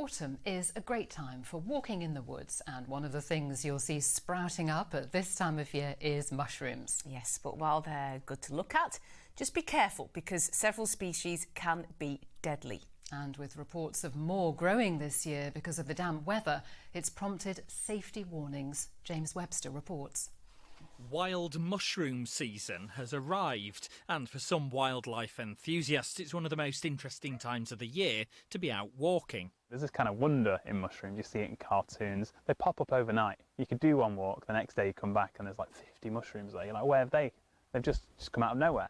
Autumn is a great time for walking in the woods, and one of the things you'll see sprouting up at this time of year is mushrooms. Yes, but while they're good to look at, just be careful because several species can be deadly. And with reports of more growing this year because of the damp weather, it's prompted safety warnings. James Webster reports. Wild mushroom season has arrived, and for some wildlife enthusiasts it's one of the most interesting times of the year to be out walking. There's this kind of wonder in mushrooms. You see it in cartoons. They pop up overnight. You could do one walk, the next day you come back and there's like 50 mushrooms there. You're like, where have they? They've just come out of nowhere.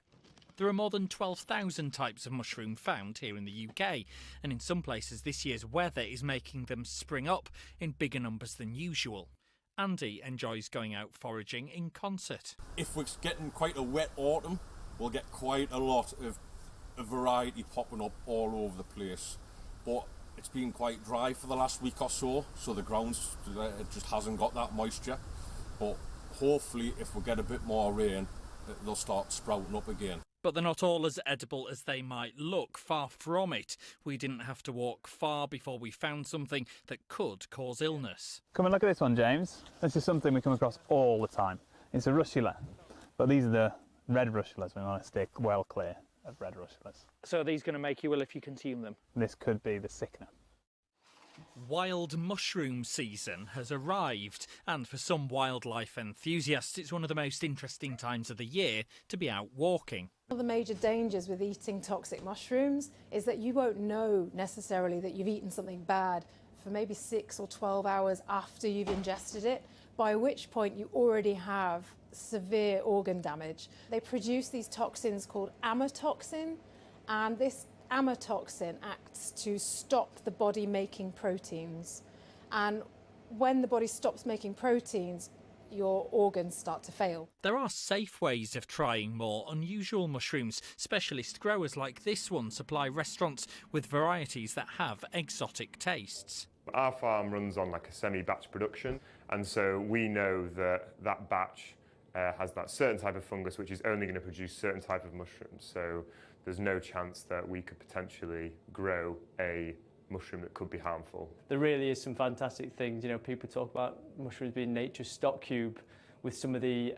There are more than 12,000 types of mushroom found here in the UK, and in some places this year's weather is making them spring up in bigger numbers than usual. Andy enjoys going out foraging in concert. If we're getting quite a wet autumn, we'll get quite a lot of a variety popping up all over the place. But it's been quite dry for the last week or so, so the ground just hasn't got that moisture. But hopefully if we get a bit more rain, they'll start sprouting up again. But they're not all as edible as they might look, far from it. We didn't have to walk far before we found something that could cause illness. Come and look at this one, James. This is something we come across all the time. It's a russula, but these are the red russulas. We want to stay well clear of red russulas. So are these going to make you ill if you consume them? This could be the sickener. Wild mushroom season has arrived, and for some wildlife enthusiasts it's one of the most interesting times of the year to be out walking. One of the major dangers with eating toxic mushrooms is that you won't know necessarily that you've eaten something bad for maybe 6 or 12 hours after you've ingested it, by which point you already have severe organ damage. They produce these toxins called amatoxin, and this amatoxin acts to stop the body making proteins, and when the body stops making proteins, your organs start to fail. There are safe ways of trying more unusual mushrooms. Specialist growers like this one supply restaurants with varieties that have exotic tastes. Our farm runs on like a semi-batch production, and so we know that that batch has that certain type of fungus which is only going to produce certain type of mushrooms. So there's no chance that we could potentially grow a mushroom that could be harmful. There really is some fantastic things. You know, people talk about mushrooms being nature's stock cube, with some of the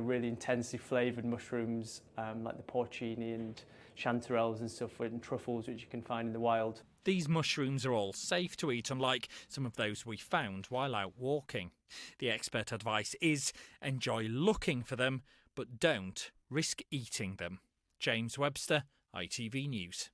really intensely flavoured mushrooms like the porcini and chanterelles and stuff, and truffles which you can find in the wild. These mushrooms are all safe to eat, unlike some of those we found while out walking. The expert advice is enjoy looking for them, but don't risk eating them. James Webster, ITV News.